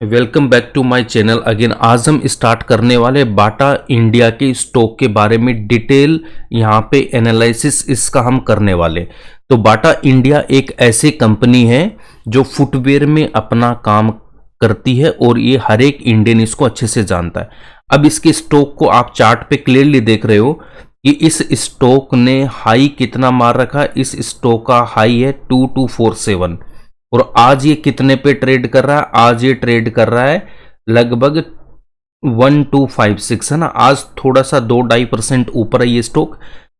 Welcome back to my channel again. आज हम start करने वाले बाटा इंडिया के स्टॉक के बारे में डिटेल यहाँ पे एनालिसिस इसका हम करने वाले। तो बाटा इंडिया एक ऐसी कंपनी है जो फुटवेयर में अपना काम करती है और ये हर एक इंडियन इसको अच्छे से जानता है। अब इसके स्टॉक को आप चार्ट पे क्लियरली देख रहे हो कि इस स्टॉक ने हाई कितना मार रखा। इस स्टॉक का हाई है 2247 और आज ये कितने पे ट्रेड कर रहा है? आज ये ट्रेड कर रहा है लगभग 1256 है ना। आज थोड़ा सा 2-2.5% ऊपर है ये स्टॉक।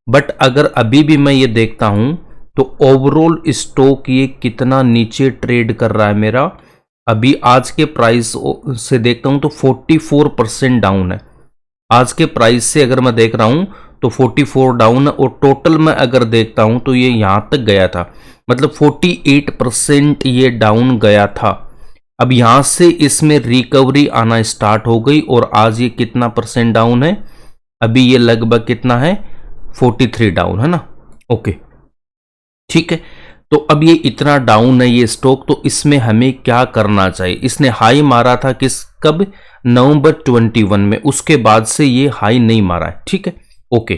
बट अगर अभी भी मैं ये देखता हूं तो ओवरऑल स्टॉक ये कितना नीचे ट्रेड कर रहा है मेरा। अभी आज के प्राइस से देखता हूं तो 44% डाउन है। आज के प्राइस से अगर मैं देख रहा हूं तो 44 डाउन है और टोटल में अगर देखता हूं तो ये यहां तक गया था, मतलब 48% ये डाउन गया था। अब यहां से इसमें रिकवरी आना स्टार्ट हो गई और आज ये कितना परसेंट डाउन है? अभी ये लगभग कितना है? 43 डाउन है ना। ओके ठीक है। तो अब ये इतना डाउन है ये स्टॉक, तो इसमें हमें क्या करना चाहिए? इसने हाई मारा था किस कब? नवंबर 21 में। उसके बाद से ये हाई नहीं मारा है। ठीक है ओके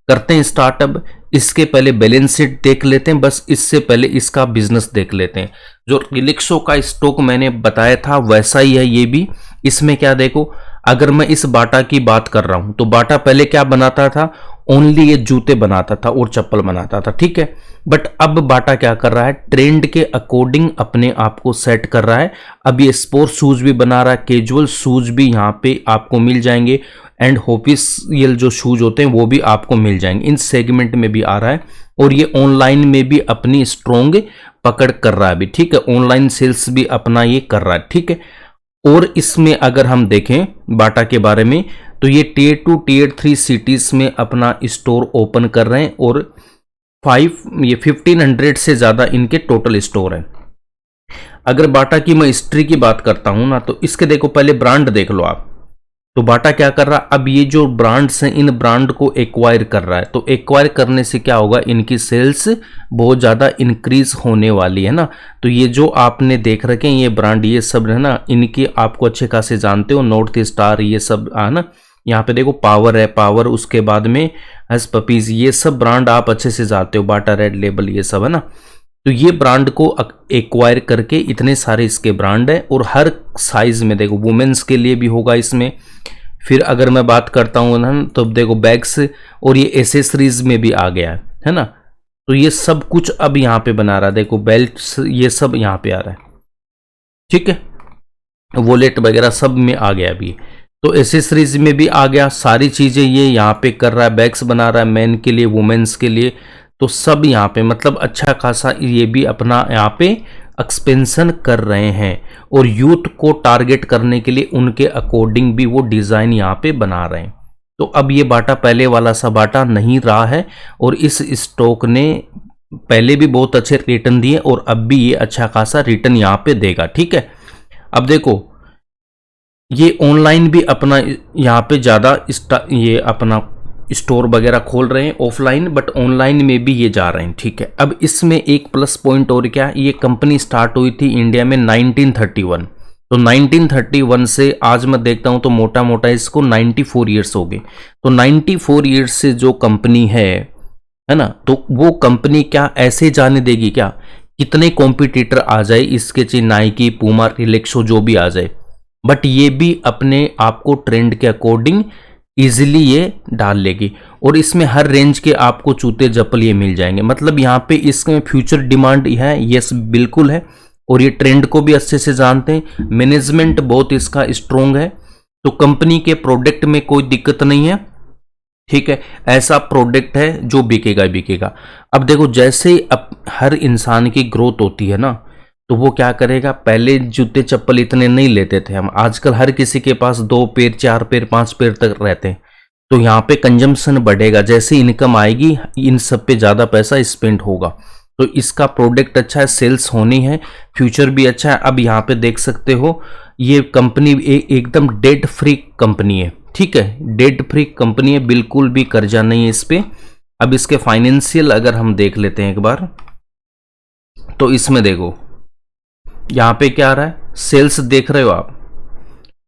करते हैं स्टार्ट। अब इसके पहले बैलेंस शीट देख लेते हैं, बस इससे पहले इसका बिजनेस देख लेते हैं। जो रिलैक्सो का स्टॉक मैंने बताया था वैसा ही है ये भी। इसमें क्या देखो, अगर मैं इस बाटा की बात कर रहा हूं तो बाटा पहले क्या बनाता था? ओनली ये जूते बनाता था और चप्पल बनाता था। ठीक है, बट अब बाटा क्या कर रहा है? ट्रेंड के अकॉर्डिंग अपने आप को सेट कर रहा है। अब ये स्पोर्ट शूज भी बना रहा है, कैजुअल शूज भी यहाँ पे आपको मिल जाएंगे एंड ऑफिशियल जो शूज होते हैं वो भी आपको मिल जाएंगे। इन सेगमेंट में भी आ रहा है और ये ऑनलाइन में भी अपनी स्ट्रोंग पकड़ कर रहा है अभी। ठीक है, ऑनलाइन सेल्स भी अपना ये कर रहा है। ठीक है, और इसमें अगर हम देखें बाटा के बारे में तो ये टियर 2 टियर 3 सिटीज में अपना स्टोर ओपन कर रहे हैं और 1500 से ज्यादा इनके टोटल स्टोर हैं। अगर बाटा की मैं हिस्ट्री की बात करता हूं ना तो इसके देखो पहले ब्रांड देख लो आप। तो बाटा क्या कर रहा है? अब ये जो ब्रांड्स हैं इन ब्रांड को एक्वायर कर रहा है। तो एक्वायर करने से क्या होगा? इनकी सेल्स बहुत ज़्यादा इंक्रीज होने वाली है ना। तो ये जो आपने देख रखे हैं ये ब्रांड ये सब है ना, इनकी आपको अच्छे खासे जानते हो, नॉर्थ स्टार ये सब है ना। यहाँ पे देखो पावर है, पावर, उसके बाद में हस पपीज, ये सब ब्रांड आप अच्छे से जानते हो, बाटा रेड लेबल ये सब है ना। तो ये ब्रांड को एक्वायर करके इतने सारे इसके ब्रांड है और हर साइज में देखो, वुमेन्स के लिए भी होगा इसमें। फिर अगर मैं बात करता हूँ ना तो देखो बैग्स और ये एसेसरीज में भी आ गया है ना। तो ये सब कुछ अब यहाँ पे बना रहा है, देखो बेल्ट्स ये सब यहाँ पे आ रहा है। ठीक है, वॉलेट वगैरह सब में आ गया अभी। तो एसेसरीज में भी आ गया, सारी चीजें ये यहाँ पे कर रहा है, बैग्स बना रहा है मेन के लिए, वुमेन्स के लिए। तो सब यहाँ पे मतलब अच्छा खासा ये भी अपना यहाँ पे एक्सपेंशन कर रहे हैं और यूथ को टारगेट करने के लिए उनके अकॉर्डिंग भी वो डिजाइन यहाँ पे बना रहे हैं। तो अब ये बाटा पहले वाला सा बाटा नहीं रहा है और इस स्टॉक ने पहले भी बहुत अच्छे रिटर्न दिए और अब भी ये अच्छा खासा रिटर्न यहाँ पे देगा। ठीक है, अब देखो ये ऑनलाइन भी अपना यहाँ पे ज़्यादा ये अपना स्टोर वगैरह खोल रहे हैं ऑफलाइन, बट ऑनलाइन में भी ये जा रहे हैं। ठीक है, अब इसमें एक प्लस पॉइंट और क्या, ये कंपनी स्टार्ट हुई थी इंडिया में 1931। तो 1931 से आज मैं देखता हूं तो मोटा मोटा इसको 94 ईयर्स हो गए। तो 94 ईयर्स से जो कंपनी है ना, तो वो कंपनी क्या ऐसे जाने देगी क्या? कितने कॉम्पिटिटर आ जाए इसके, चाहे नाइकी, पूमा, रिलैक्सो जो भी आ जाए, बट ये भी अपने आप को ट्रेंड के अकॉर्डिंग इजीली ये डाल लेगी और इसमें हर रेंज के आपको जूते चप्पल ये मिल जाएंगे। मतलब यहाँ पे इसमें फ्यूचर डिमांड है, यस बिल्कुल है, और ये ट्रेंड को भी अच्छे से जानते हैं। मैनेजमेंट बहुत इसका स्ट्रोंग है, तो कंपनी के प्रोडक्ट में कोई दिक्कत नहीं है। ठीक है, ऐसा प्रोडक्ट है जो बिकेगा बिकेगा। अब देखो जैसे अब हर इंसान की ग्रोथ होती है ना तो वो क्या करेगा? पहले जूते चप्पल इतने नहीं लेते थे हम, आजकल हर किसी के पास 2 पेर 4 पेर 5 पेर तक रहते हैं। तो यहाँ पे कंजम्पशन बढ़ेगा, जैसे इनकम आएगी इन सब पे ज़्यादा पैसा स्पेंड होगा। तो इसका प्रोडक्ट अच्छा है, सेल्स होनी है, फ्यूचर भी अच्छा है। अब यहाँ पे देख सकते हो ये कंपनी एकदम डेट फ्री कंपनी है। ठीक है, डेट फ्री कंपनी है, बिल्कुल भी कर्जा नहीं है इस पे। अब इसके फाइनेंशियल अगर हम देख लेते हैं एक बार तो इसमें देखो यहाँ पे क्या आ रहा है, सेल्स देख रहे हो आप,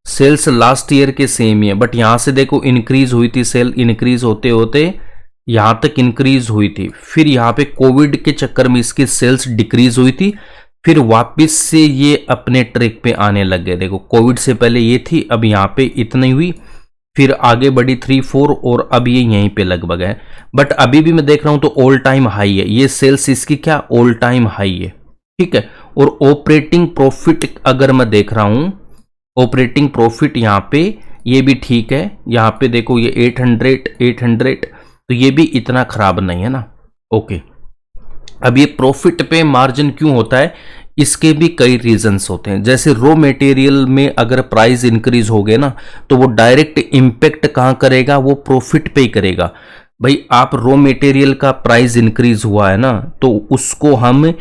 सेल्स लास्ट ईयर के सेम ही है, बट यहां से देखो इंक्रीज हुई थी, सेल इंक्रीज होते होते यहां तक इंक्रीज हुई थी, फिर यहां पे कोविड के चक्कर में इसकी सेल्स डिक्रीज हुई थी, फिर वापस से ये अपने ट्रैक पे आने लग गए। देखो कोविड से पहले ये थी, अब यहाँ पे इतनी हुई, फिर आगे बढ़ी 3-4 और अब ये यहीं पे लगभग है। बट अभी भी मैं देख रहा हूं तो ऑल टाइम हाई है, ये सेल्स इसकी क्या ऑल टाइम हाई है, ठीक है। और ऑपरेटिंग प्रॉफिट अगर मैं देख रहा हूं, ऑपरेटिंग प्रॉफिट यहाँ पे ये भी ठीक है, यहाँ पे देखो ये 800 तो ये भी इतना खराब नहीं है ना। ओके, अब ये प्रॉफिट पे मार्जिन क्यों होता है, इसके भी कई रीजंस होते हैं। जैसे रॉ मटेरियल में अगर प्राइस इंक्रीज हो गए ना तो वो डायरेक्ट इंपैक्ट कहां करेगा, वो प्रॉफिट पे ही करेगा। भाई आप रॉ मटेरियल का प्राइस इंक्रीज हुआ है ना, तो उसको हम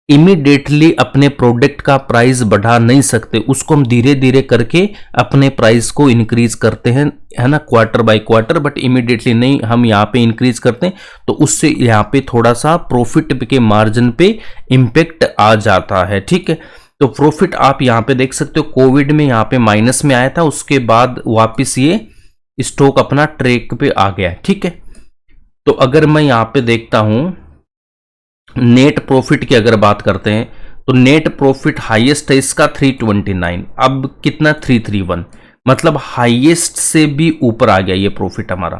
इमीडिएटली अपने प्रोडक्ट का प्राइस बढ़ा नहीं सकते, उसको हम धीरे धीरे करके अपने प्राइस को इंक्रीज करते हैं, है ना, quarter by quarter, but immediately नहीं हम यहाँ पे इंक्रीज करते हैं, तो उससे यहाँ पे थोड़ा सा प्रॉफिट के मार्जिन पे इम्पेक्ट आ जाता है, ठीक है। तो प्रॉफिट आप यहाँ पे देख सकते हो कोविड में यहाँ पे माइनस में आया था, उसके बाद वापिस ये स्टॉक अपना ट्रैक पे आ गया, ठीक है। तो अगर मैं यहाँ पे देखता हूं नेट प्रॉफिट की अगर बात करते हैं तो नेट प्रॉफिट हाईएस्ट है इसका 329, अब कितना 331, मतलब हाईएस्ट से भी ऊपर आ गया ये प्रॉफिट हमारा।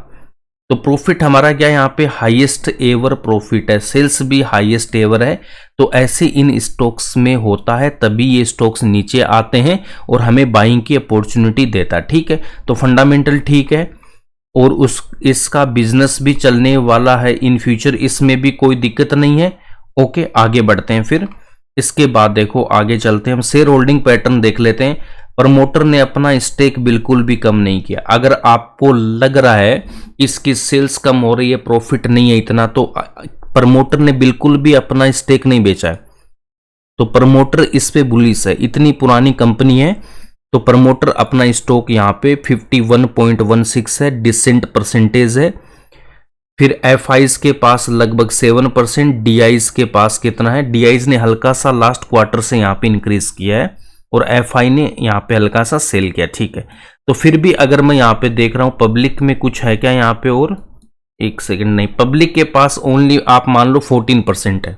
तो प्रॉफिट हमारा क्या यहाँ पे हाईएस्ट एवर प्रॉफिट है, सेल्स भी हाईएस्ट एवर है। तो ऐसे इन स्टॉक्स में होता है, तभी ये स्टॉक्स नीचे आते हैं और हमें बाइंग की अपॉर्चुनिटी देता है, ठीक है। तो फंडामेंटल ठीक है और इसका बिजनेस भी चलने वाला है इन फ्यूचर, इसमें भी कोई दिक्कत नहीं है। ओके, आगे बढ़ते हैं। फिर इसके बाद देखो आगे चलते हैं, हम शेयर होल्डिंग पैटर्न देख लेते हैं। प्रमोटर ने अपना स्टेक बिल्कुल भी कम नहीं किया। अगर आपको लग रहा है इसकी सेल्स कम हो रही है, प्रॉफिट नहीं है इतना, तो प्रमोटर ने बिल्कुल भी अपना स्टेक नहीं बेचा है। तो प्रमोटर इस पे बुलिश है, इतनी पुरानी कंपनी है, तो प्रमोटर अपना स्टॉक यहाँ पे 51.16 है, डिसेंट परसेंटेज है। फिर एफआईज के पास लगभग 7%, डीआईज के पास कितना है, डीआईज ने हल्का सा लास्ट क्वार्टर से यहाँ पे इंक्रीज किया है और एफआई ने यहाँ पे हल्का सा सेल किया, ठीक है। तो फिर भी अगर मैं यहाँ पे देख रहा हूँ पब्लिक में कुछ है क्या यहाँ पे, और एक सेकंड, नहीं, पब्लिक के पास ओनली आप मान लो 14% है।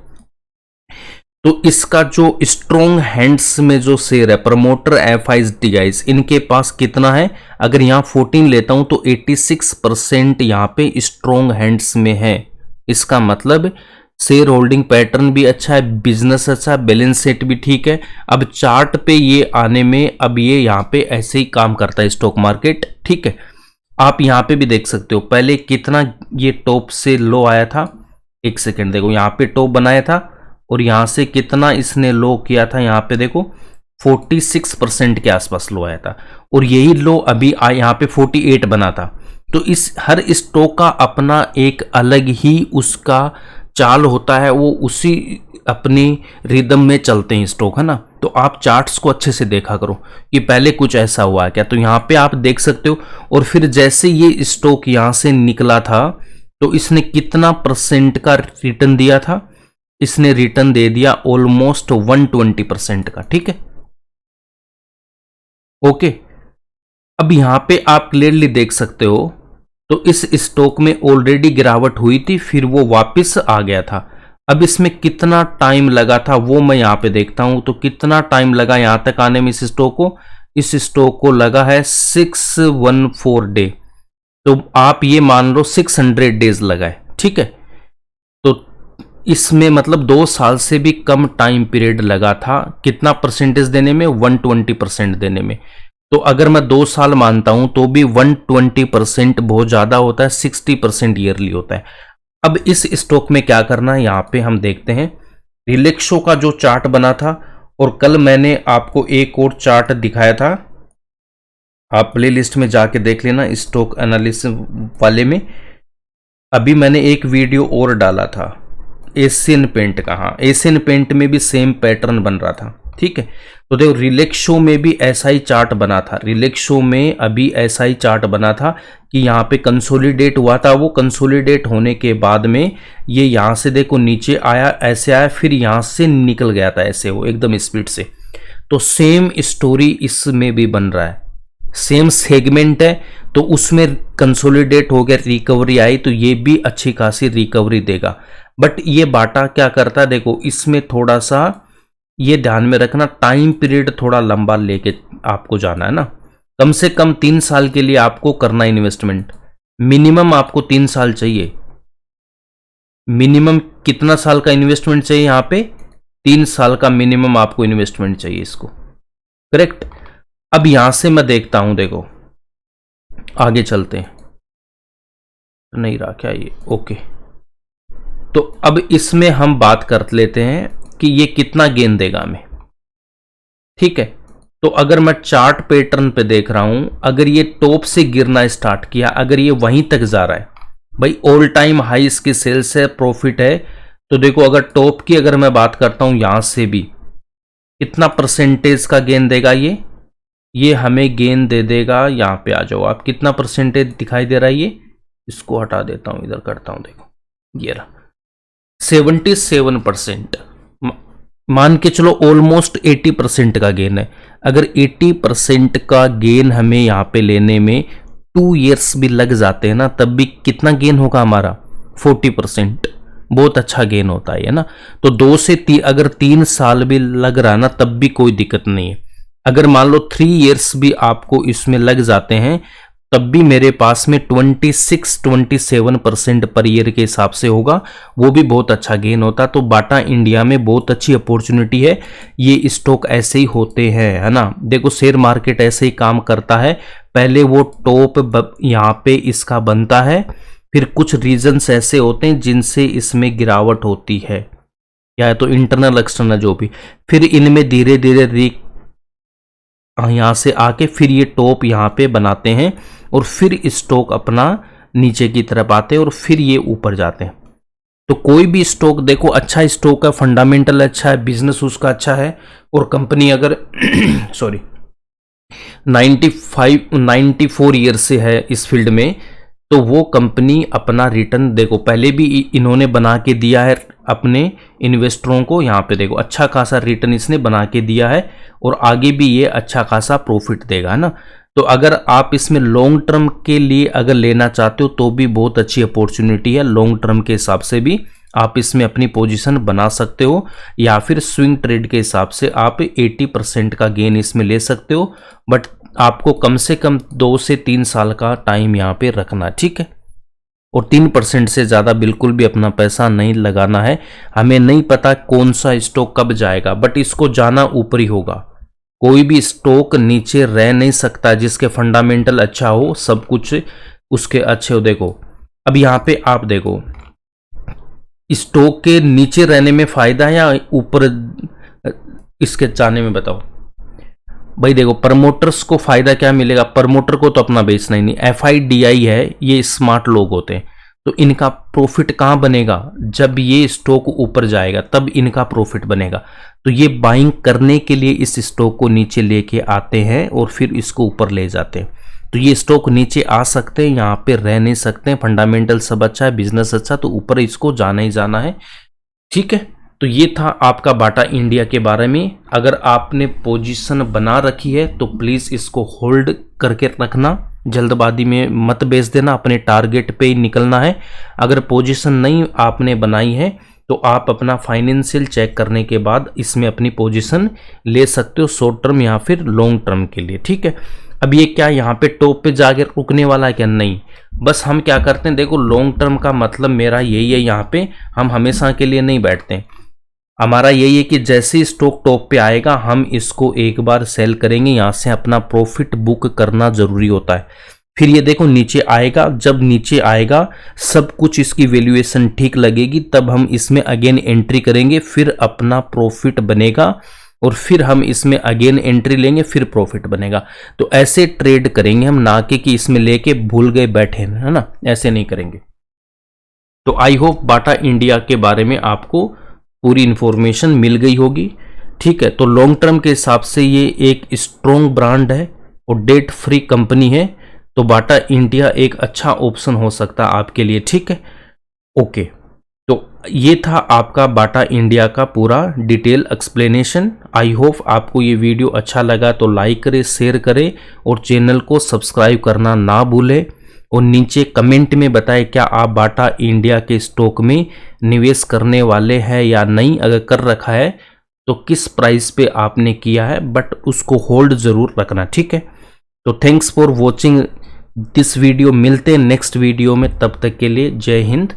तो इसका जो स्ट्रॉन्ग हैंड्स में जो शेयर है प्रमोटर एफआईज डीआईज, इनके पास कितना है, अगर यहाँ 14 लेता हूं तो 86% यहाँ पे स्ट्रॉन्ग हैंड्स में है। इसका मतलब शेयर होल्डिंग पैटर्न भी अच्छा है, बिजनेस अच्छा है, बैलेंस शीट भी ठीक है। अब चार्ट पे ये आने में अब ये यहाँ पे ऐसे ही काम करता है स्टॉक मार्केट, ठीक है। आप यहाँ पे भी देख सकते हो पहले कितना ये टॉप से लो आया था, एक सेकेंड देखो, यहाँ पे टॉप बनाया था और यहां से कितना इसने लो किया था, यहाँ पे देखो 46% के आसपास लो आया था, और यही लो अभी यहाँ पे 48 बना था। तो इस हर स्टॉक का अपना एक अलग ही उसका चाल होता है, वो उसी अपनी रिदम में चलते हैं स्टॉक, है ना। तो आप चार्ट्स को अच्छे से देखा करो कि पहले कुछ ऐसा हुआ है क्या। तो यहाँ पे आप देख सकते हो, और फिर जैसे ये स्टॉक यहाँ से निकला था तो इसने कितना परसेंट का रिटर्न दिया था, इसने रिटर्न दे दिया ऑलमोस्ट 120% का, ठीक है। ओके, अब यहां पे आप क्लियरली देख सकते हो, तो इस स्टॉक में ऑलरेडी गिरावट हुई थी, फिर वो वापस आ गया था। अब इसमें कितना टाइम लगा था वो मैं यहां पे देखता हूं, तो कितना टाइम लगा यहां तक आने में इस स्टॉक को लगा है 614 डे। तो आप ये मान लो 600 डेज लगा है, ठीक है। तो इसमें मतलब 2 साल से भी कम टाइम पीरियड लगा था, कितना परसेंटेज देने में, 120% देने में। तो अगर मैं 2 साल मानता हूं तो भी 120% बहुत ज्यादा होता है, 60% ईयरली होता है। अब इस स्टॉक में क्या करना है, यहां पे हम देखते हैं रिलैक्सो का जो चार्ट बना था, और कल मैंने आपको एक और चार्ट दिखाया था, आप प्ले लिस्ट में जाके देख लेना स्टॉक एनालिसिस वाले में। अभी मैंने एक वीडियो और डाला था एशियन पेंट का, हाँ एशियन पेंट में भी सेम पैटर्न बन रहा था, ठीक है। तो देखो रिलैक्सो में भी ऐसा ही चार्ट बना था, रिलैक्सो में अभी ऐसा ही चार्ट बना था कि यहाँ पे कंसोलिडेट हुआ था, वो कंसोलिडेट होने के बाद में ये यहाँ से देखो नीचे आया, ऐसे आया, फिर यहाँ से निकल गया था ऐसे, वो एकदम स्पीड से। तो सेम स्टोरी इसमें भी बन रहा है, सेम सेगमेंट है, तो उसमें कंसोलिडेट हो गया, रिकवरी आई, तो ये भी अच्छी खासी रिकवरी देगा। बट ये बाटा क्या करता है, देखो इसमें थोड़ा सा ये ध्यान में रखना, टाइम पीरियड थोड़ा लंबा लेके आपको जाना है ना, कम से कम 3 साल के लिए आपको करना इन्वेस्टमेंट, मिनिमम आपको 3 साल चाहिए। मिनिमम कितना साल का इन्वेस्टमेंट चाहिए यहां पे, 3 साल का मिनिमम आपको इन्वेस्टमेंट चाहिए इसको, करेक्ट। अब यहां से मैं देखता हूं, देखो आगे चलते हैं, नहीं रहा क्या ये, ओके। तो अब इसमें हम बात कर लेते हैं कि ये कितना गेन देगा हमें, ठीक है। तो अगर मैं चार्ट पैटर्न पे देख रहा हूं, अगर ये टॉप से गिरना स्टार्ट किया, अगर ये वहीं तक जा रहा है, भाई ऑल टाइम हाई इसकी सेल्स है, प्रॉफिट है, तो देखो अगर टॉप की अगर मैं बात करता हूं यहां से भी कितना परसेंटेज का गेन देगा ये हमें गेन दे देगा, यहां पे आ जाओ आप, कितना परसेंटेज दिखाई दे रहा है, ये इसको हटा देता हूं, इधर करता हूं, देखो ये रहा 77%, मान के चलो ऑलमोस्ट 80% का गेन है। अगर 80% का गेन हमें यहाँ पे लेने में 2 इयर्स भी लग जाते हैं ना, तब भी कितना गेन होगा हमारा, 40%, बहुत अच्छा गेन होता है ना। तो 2 से 3, अगर 3 साल भी लग रहा ना तब भी कोई दिक्कत नहीं है। अगर मान लो 3 इयर्स भी आपको इसमें लग जाते हैं तब भी मेरे पास में 26-27% पर ईयर के हिसाब से होगा, वो भी बहुत अच्छा गेन होता। तो बाटा इंडिया में बहुत अच्छी अपॉर्चुनिटी है, ये स्टॉक ऐसे ही होते हैं, है ना। देखो शेयर मार्केट ऐसे ही काम करता है, पहले वो टॉप यहाँ पे इसका बनता है, फिर कुछ रीजंस ऐसे होते हैं जिनसे इसमें गिरावट होती है, या तो इंटरनल एक्सटर्नल जो भी, फिर इनमें धीरे धीरे यहाँ से आके फिर ये टॉप यहाँ पे बनाते हैं और फिर स्टॉक अपना नीचे की तरफ आते हैं और फिर ये ऊपर जाते हैं। तो कोई भी स्टॉक देखो अच्छा स्टॉक है, फंडामेंटल अच्छा है, बिजनेस उसका अच्छा है, और कंपनी अगर सॉरी 94 ईयर से है इस फील्ड में, तो वो कंपनी अपना रिटर्न देखो पहले भी इन्होंने बना के दिया है अपने इन्वेस्टरों को, यहाँ पे देखो अच्छा खासा रिटर्न इसने बना के दिया है और आगे भी ये अच्छा खासा प्रॉफिट देगा, है ना। तो अगर आप इसमें लॉन्ग टर्म के लिए अगर लेना चाहते हो तो भी बहुत अच्छी अपॉर्चुनिटी है, लॉन्ग टर्म के हिसाब से भी आप इसमें अपनी पोजीशन बना सकते हो, या फिर स्विंग ट्रेड के हिसाब से आप 80% का गेन इसमें ले सकते हो, बट आपको कम से कम 2 से 3 साल का टाइम यहाँ पे रखना, ठीक है। और 3% से ज़्यादा बिल्कुल भी अपना पैसा नहीं लगाना है। हमें नहीं पता कौन सा स्टॉक कब जाएगा, बट इसको जाना ऊपर ही होगा। कोई भी स्टॉक नीचे रह नहीं सकता जिसके फंडामेंटल अच्छा हो, सब कुछ उसके अच्छे हो। देखो अब यहाँ पे आप देखो स्टॉक के नीचे रहने में फायदा है या ऊपर इसके जाने में, बताओ भाई। देखो प्रमोटर्स को फायदा क्या मिलेगा, प्रमोटर को तो अपना बेचना ही नहीं, FIDI है, ये स्मार्ट लोग होते हैं, तो इनका प्रॉफिट कहाँ बनेगा, जब ये स्टॉक ऊपर जाएगा तब इनका प्रॉफिट बनेगा। तो ये बाइंग करने के लिए इस स्टॉक को नीचे लेके आते हैं और फिर इसको ऊपर ले जाते हैं। तो ये स्टॉक नीचे आ सकते हैं, यहाँ पे रह नहीं सकते हैं, फंडामेंटल सब अच्छा है, बिजनेस अच्छा, तो ऊपर इसको जाना ही जाना है, ठीक है। तो ये था आपका बाटा इंडिया के बारे में। अगर आपने पोजीशन बना रखी है तो प्लीज़ इसको होल्ड करके रखना, जल्दबाजी में मत बेच देना, अपने टारगेट पे ही निकलना है। अगर पोजीशन नहीं आपने बनाई है तो आप अपना फाइनेंशियल चेक करने के बाद इसमें अपनी पोजीशन ले सकते हो, शॉर्ट टर्म या फिर लॉन्ग टर्म के लिए, ठीक है। अब ये क्या यहाँ पे टॉप पे जाके रुकने वाला है क्या, नहीं। बस हम क्या करते हैं, देखो लॉन्ग टर्म का मतलब मेरा यही है, यहाँ पे हम हमेशा के लिए नहीं बैठते हैं। हमारा यही है कि जैसे ही स्टॉक टॉप पे आएगा हम इसको एक बार सेल करेंगे, यहाँ से अपना प्रॉफिट बुक करना जरूरी होता है। फिर ये देखो नीचे आएगा, जब नीचे आएगा सब कुछ इसकी वैल्यूएशन ठीक लगेगी तब हम इसमें अगेन एंट्री करेंगे, फिर अपना प्रॉफिट बनेगा और फिर हम इसमें अगेन एंट्री लेंगे, फिर प्रॉफिट बनेगा। तो ऐसे ट्रेड करेंगे हम, ना कि इसमें लेके भूल गए बैठे, है ना, ऐसे नहीं करेंगे। तो आई होप बाटा इंडिया के बारे में आपको पूरी इंफॉर्मेशन मिल गई होगी, ठीक है। तो लॉन्ग टर्म के हिसाब से ये एक स्ट्रॉन्ग ब्रांड है और डेट फ्री कंपनी है, तो बाटा इंडिया एक अच्छा ऑप्शन हो सकता है आपके लिए, ठीक है। ओके, तो ये था आपका बाटा इंडिया का पूरा डिटेल एक्सप्लेनेशन। आई होप आपको ये वीडियो अच्छा लगा तो लाइक करें, शेयर करें और चैनल को सब्सक्राइब करना ना भूलें। और नीचे कमेंट में बताएं क्या आप बाटा इंडिया के स्टॉक में निवेश करने वाले हैं या नहीं। अगर कर रखा है तो किस प्राइस पे आपने किया है, बट उसको होल्ड ज़रूर रखना, ठीक है। तो thanks for watching this video. मिलते हैं नेक्स्ट वीडियो में, तब तक के लिए जय हिंद,